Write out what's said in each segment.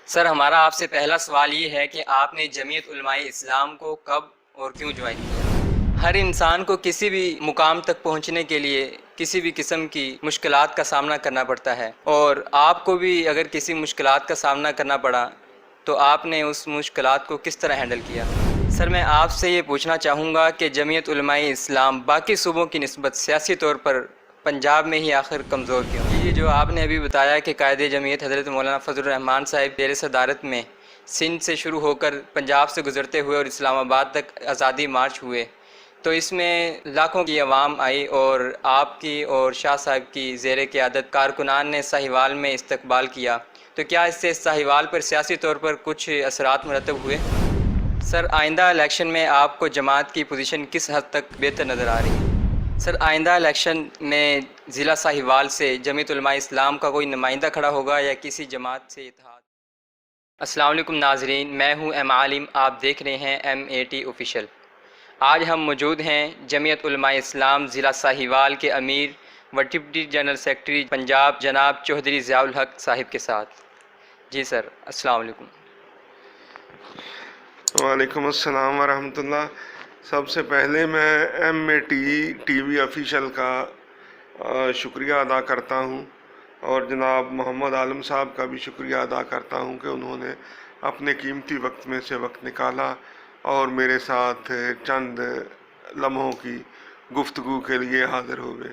سر ہمارا آپ سے پہلا سوال یہ ہے کہ آپ نے جمعیت علماء اسلام کو کب اور کیوں جوائن کیا؟ ہر انسان کو کسی بھی مقام تک پہنچنے کے لیے کسی بھی قسم کی مشکلات کا سامنا کرنا پڑتا ہے، اور آپ کو بھی اگر کسی مشکلات کا سامنا کرنا پڑا تو آپ نے اس مشکلات کو کس طرح ہینڈل کیا؟ سر میں آپ سے یہ پوچھنا چاہوں گا کہ جمعیت علماء اسلام باقی صوبوں کی نسبت سیاسی طور پر پنجاب میں ہی آخر کمزور کیوں؟ یہ جو آپ نے ابھی بتایا کہ قائد جمعیت حضرت مولانا فضل الرحمان صاحب زیر صدارت میں سندھ سے شروع ہو کر پنجاب سے گزرتے ہوئے اور اسلام آباد تک آزادی مارچ ہوئے، تو اس میں لاکھوں کی عوام آئی اور آپ کی اور شاہ صاحب کی زیر قیادت کارکنان نے ساہیوال میں استقبال کیا، تو کیا اس سے ساہیوال پر سیاسی طور پر کچھ اثرات مرتب ہوئے؟ سر آئندہ الیکشن میں آپ کو جماعت کی پوزیشن کس حد تک بہتر نظر آ رہی ہے؟ سر آئندہ الیکشن میں ضلع ساہیوال سے جمعیت علماء اسلام کا کوئی نمائندہ کھڑا ہوگا یا کسی جماعت سے اتحاد؟ السلام علیکم ناظرین، میں ہوں ایم عالم، آپ دیکھ رہے ہیں M80 آفیشیل۔ آج ہم موجود ہیں جمعیت علماء اسلام ضلع ساہیوال کے امیر و ڈپٹی جنرل سیکرٹری پنجاب جناب چوہدری ضیاء الحق صاحب کے ساتھ۔ جی سر، السلام علیکم۔ وعلیکم السلام ورحمۃ اللہ۔ سب سے پہلے میں M80 آفیشیل کا شکریہ ادا کرتا ہوں، اور جناب محمد عالم صاحب کا بھی شکریہ ادا کرتا ہوں کہ انہوں نے اپنے قیمتی وقت میں سے وقت نکالا اور میرے ساتھ چند لمحوں کی گفتگو کے لیے حاضر ہوئے۔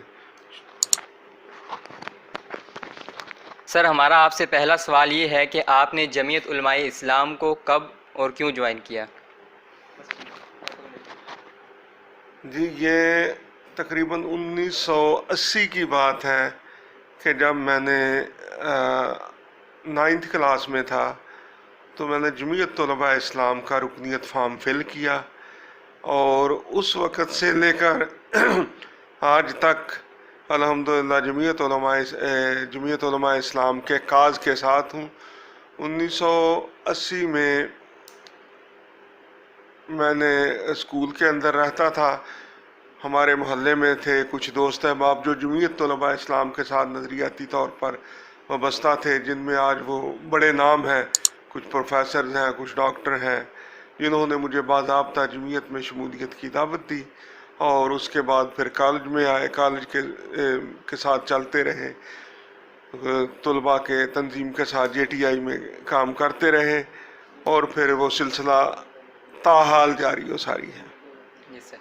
سر ہمارا آپ سے پہلا سوال یہ ہے کہ آپ نے جمعیت علماء اسلام کو کب اور کیوں جوائن کیا؟ جی، یہ تقریباً 1980 کی بات ہے کہ جب میں نے 9th کلاس میں تھا تو میں نے جمعیت طلباء اسلام کا رکنیت فارم فل کیا، اور اس وقت سے لے کر آج تک الحمدللہ جمعیت علماء اسلام کے کاز کے ساتھ ہوں۔ 1980 میں نے اسکول کے اندر رہتا تھا، ہمارے محلے میں تھے کچھ دوست احباب جو جمعیت طلباء اسلام کے ساتھ نظریاتی طور پر وابستہ تھے، جن میں آج وہ بڑے نام ہیں، کچھ پروفیسرز ہیں، کچھ ڈاکٹر ہیں، جنہوں نے مجھے باضابطہ جمعیت میں شمولیت کی دعوت دی، اور اس کے بعد پھر کالج میں آئے، کالج کے ساتھ چلتے رہے، طلباء کے تنظیم کے ساتھ JTI میں کام کرتے رہے، اور پھر وہ سلسلہ تاحال جاری و ساری ہے۔ جی سر،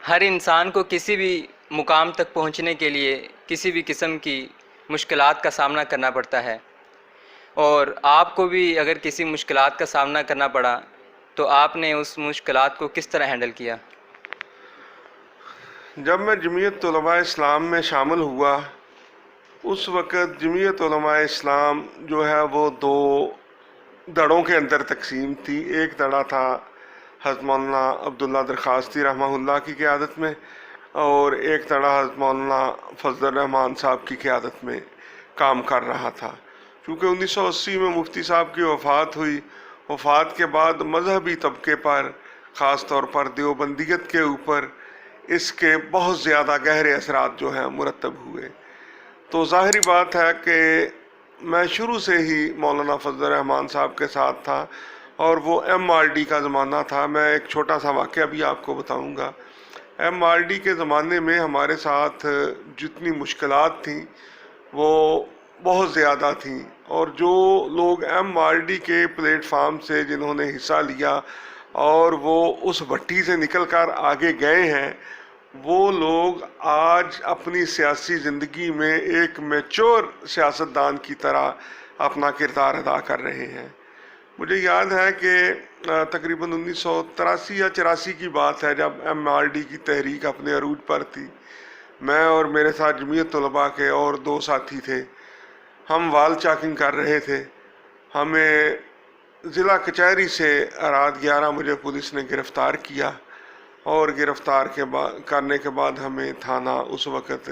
ہر انسان کو کسی بھی مقام تک پہنچنے کے لیے کسی بھی قسم کی مشکلات کا سامنا کرنا پڑتا ہے، اور آپ کو بھی اگر کسی مشکلات کا سامنا کرنا پڑا تو آپ نے اس مشکلات کو کس طرح ہینڈل کیا؟ جب میں جمعیت طلباء اسلام میں شامل ہوا، اس وقت جمعیت علماء اسلام جو ہے وہ دو دڑوں کے اندر تقسیم تھی۔ ایک دڑا تھا حضرت مولانا عبداللہ درخواستی رحمہ اللہ کی قیادت میں، اور ایک دڑا حضرت مولانا فضل الرحمان صاحب کی قیادت میں کام کر رہا تھا۔ چونکہ 1980 میں مفتی صاحب کی وفات ہوئی، وفات کے بعد مذہبی طبقے پر، خاص طور پر دیوبندیت کے اوپر اس کے بہت زیادہ گہرے اثرات جو ہیں مرتب ہوئے۔ تو ظاہری بات ہے کہ میں شروع سے ہی مولانا فضل الرحمان صاحب کے ساتھ تھا، اور وہ MRD کا زمانہ تھا۔ میں ایک چھوٹا سا واقعہ بھی آپ کو بتاؤں گا۔ MRD کے زمانے میں ہمارے ساتھ جتنی مشکلات تھیں وہ بہت زیادہ تھیں، اور جو لوگ MRD کے پلیٹ فارم سے جنہوں نے حصہ لیا اور وہ اس بھٹی سے نکل کر آگے گئے ہیں، وہ لوگ آج اپنی سیاسی زندگی میں ایک میچور سیاستدان کی طرح اپنا کردار ادا کر رہے ہیں۔ مجھے یاد ہے کہ تقریباً 1983 یا 84 کی بات ہے، جب MRD کی تحریک اپنے عروج پر تھی، میں اور میرے ساتھ جمعیت طلباء کے اور دو ساتھی تھے، ہم وال چاکنگ کر رہے تھے۔ ہمیں ضلع کچہری سے رات 11 بجے پولیس نے گرفتار کیا، اور گرفتار کرنے کے بعد ہمیں تھانہ، اس وقت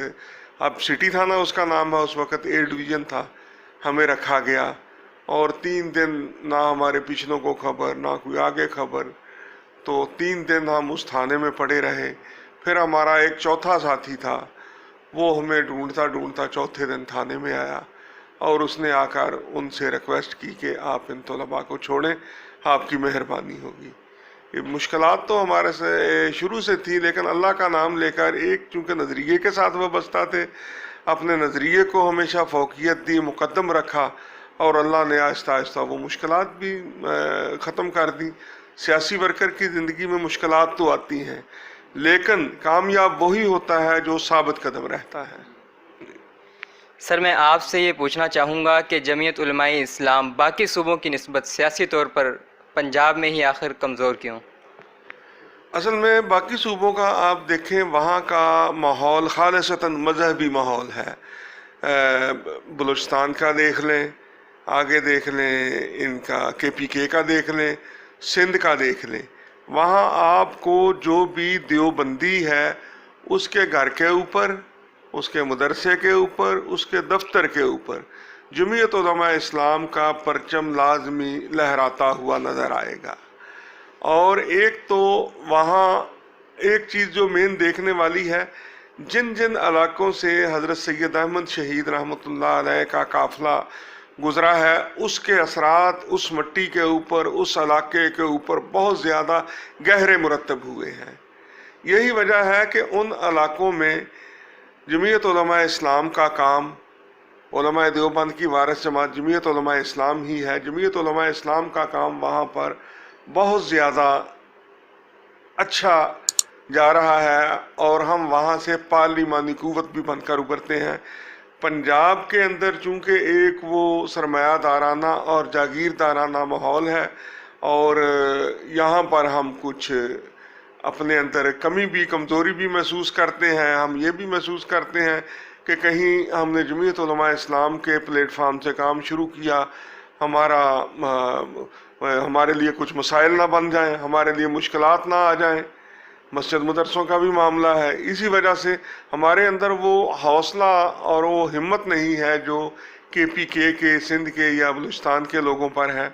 اب سٹی تھانہ اس کا نام ہے، اس وقت A ڈویژن تھا، ہمیں رکھا گیا، اور 3 دن نہ ہمارے پچھلوں کو خبر، نہ کوئی آگے خبر۔ تو 3 دن ہم اس تھانے میں پڑے رہے۔ پھر ہمارا ایک چوتھا ساتھی تھا، وہ ہمیں ڈھونڈتا ڈھونڈتا چوتھے دن تھانے میں آیا، اور اس نے آ کر ان سے ریکویسٹ کی کہ آپ ان طلباء کو چھوڑیں، آپ کی مہربانی ہوگی۔ یہ مشکلات تو ہمارے سے شروع سے تھی، لیکن اللہ کا نام لے کر ایک چونکہ نظریے کے ساتھ وابستہ تھے، اپنے نظریے کو ہمیشہ فوقیت دی، مقدم رکھا، اور اللہ نے آہستہ آہستہ وہ مشکلات بھی ختم کر دی۔ سیاسی ورکر کی زندگی میں مشکلات تو آتی ہیں، لیکن کامیاب وہی ہوتا ہے جو ثابت قدم رہتا ہے۔ سر میں آپ سے یہ پوچھنا چاہوں گا کہ جمعیت علماء اسلام باقی صوبوں کی نسبت سیاسی طور پر پنجاب میں ہی آخر کمزور کیوں؟ اصل میں باقی صوبوں کا آپ دیکھیں، وہاں کا ماحول خالصتاً مذہبی ماحول ہے۔ بلوچستان کا دیکھ لیں، آگے دیکھ لیں ان کا KPK کا دیکھ لیں، سندھ کا دیکھ لیں، وہاں آپ کو جو بھی دیوبندی ہے اس کے گھر کے اوپر، اس کے مدرسے کے اوپر، اس کے دفتر کے اوپر جمعیت علماء اسلام کا پرچم لازمی لہراتا ہوا نظر آئے گا۔ اور ایک تو وہاں ایک چیز جو مین دیکھنے والی ہے، جن جن علاقوں سے حضرت سید احمد شہید رحمۃ اللہ علیہ کا قافلہ گزرا ہے، اس کے اثرات اس مٹی کے اوپر، اس علاقے کے اوپر بہت زیادہ گہرے مرتب ہوئے ہیں۔ یہی وجہ ہے کہ ان علاقوں میں جمعیت علماء اسلام کا کام، علماء دیوبند کی وارث جماعت جمعیت علماء اسلام ہی ہے، جمعیت علماء اسلام کا کام وہاں پر بہت زیادہ اچھا جا رہا ہے، اور ہم وہاں سے پارلیمانی قوت بھی بن کر ابھرتے ہیں۔ پنجاب کے اندر چونکہ ایک وہ سرمایہ دارانہ اور جاگیردارانہ ماحول ہے، اور یہاں پر ہم کچھ اپنے اندر کمی بھی، کمزوری بھی محسوس کرتے ہیں۔ ہم یہ بھی محسوس کرتے ہیں کہ کہیں ہم نے جمعیت علماء اسلام کے پلیٹ فارم سے کام شروع کیا، ہمارے لیے کچھ مسائل نہ بن جائیں، ہمارے لیے مشکلات نہ آ جائیں۔ مسجد مدرسوں کا بھی معاملہ ہے، اسی وجہ سے ہمارے اندر وہ حوصلہ اور وہ ہمت نہیں ہے جو KPK کے، سندھ کے یا بلوچستان کے لوگوں پر ہے۔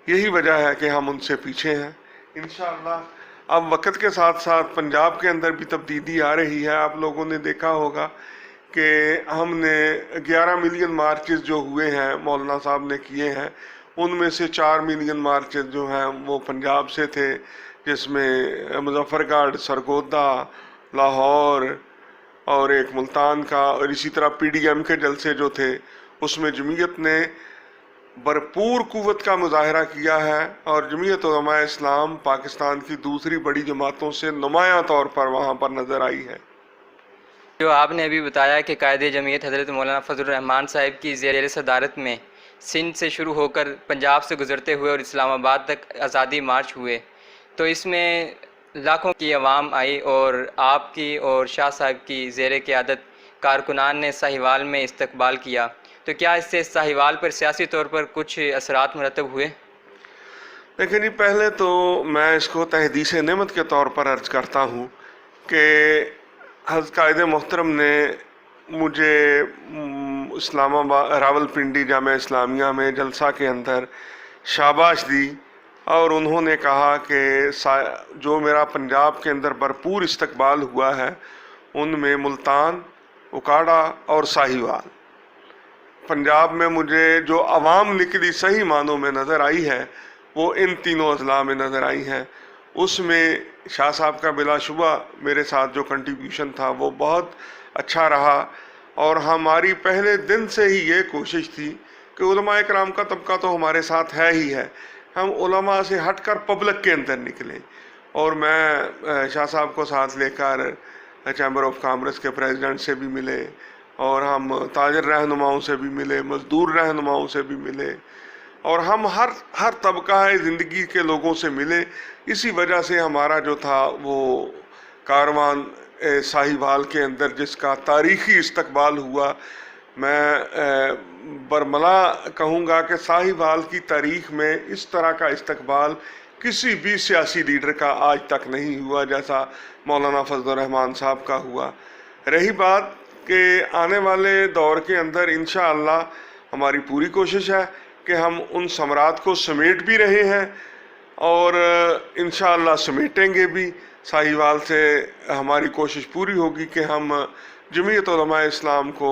یہی وجہ ہے کہ ہم ان سے پیچھے ہیں۔ انشاءاللہ اب وقت کے ساتھ ساتھ پنجاب کے اندر بھی تبدیلی آ رہی ہے۔ آپ لوگوں نے دیکھا ہوگا کہ ہم نے 11 ملین مارچز جو ہوئے ہیں مولانا صاحب نے کیے ہیں، ان میں سے 4 ملین مارچز جو ہیں وہ پنجاب سے تھے، جس میں مظفر گڑھ، سرگودا، لاہور اور ایک ملتان کا، اور اسی طرح PDM کے جلسے جو تھے اس میں جمعیت نے بھرپور قوت کا مظاہرہ کیا ہے، اور جمعیت علماء اسلام پاکستان کی دوسری بڑی جماعتوں سے نمایاں طور پر وہاں پر نظر آئی ہے۔ جو آپ نے ابھی بتایا کہ قائد جمعیت حضرت مولانا فضل الرحمان صاحب کی زیر صدارت میں سندھ سے شروع ہو کر پنجاب سے گزرتے ہوئے اور اسلام آباد تک آزادی مارچ ہوئے، تو اس میں لاکھوں کی عوام آئی، اور آپ کی اور شاہ صاحب کی زیر قیادت کارکنان نے ساہیوال میں استقبال کیا، تو کیا اس سے ساہیوال پر سیاسی طور پر کچھ اثرات مرتب ہوئے؟ لیکن جی پہلے تو میں اس کو تحدیث نعمت کے طور پر عرض کرتا ہوں کہ حضرت قائد محترم نے مجھے اسلام آباد راولپنڈی جامعہ اسلامیہ میں جلسہ کے اندر شاباش دی، اور انہوں نے کہا کہ جو میرا پنجاب کے اندر بھرپور استقبال ہوا ہے، ان میں ملتان، اکاڑا اور ساہیوال، پنجاب میں مجھے جو عوام نکلی صحیح معنوں میں نظر آئی ہے وہ ان تینوں اضلاع میں نظر آئی ہیں۔ اس میں شاہ صاحب کا بلا شبہ میرے ساتھ جو کنٹریبیوشن تھا وہ بہت اچھا رہا، اور ہماری پہلے دن سے ہی یہ کوشش تھی کہ علماء کرام کا طبقہ تو ہمارے ساتھ ہے ہی ہے، ہم علماء سے ہٹ کر پبلک کے اندر نکلیں۔ اور میں شاہ صاحب کو ساتھ لے کر چیمبر آف کامرس کے پریزیڈنٹ سے بھی ملے، اور ہم تاجر رہنماؤں سے بھی ملے، مزدور رہنماؤں سے بھی ملے، اور ہم ہر طبقہ زندگی کے لوگوں سے ملے۔ اسی وجہ سے ہمارا جو تھا وہ کاروان ساہیوال کے اندر جس کا تاریخی استقبال ہوا، میں برملا کہوں گا کہ ساہیوال کی تاریخ میں اس طرح کا استقبال کسی بھی سیاسی لیڈر کا آج تک نہیں ہوا جیسا مولانا فضل الرحمان صاحب کا ہوا۔ رہی بات کہ آنے والے دور کے اندر انشاءاللہ ہماری پوری کوشش ہے کہ ہم ان ثمرات کو سمیٹ بھی رہے ہیں، اور انشاءاللہ سمیٹیں گے بھی۔ ساہیوال سے ہماری کوشش پوری ہوگی کہ ہم جمعیت علماء اسلام کو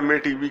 MATV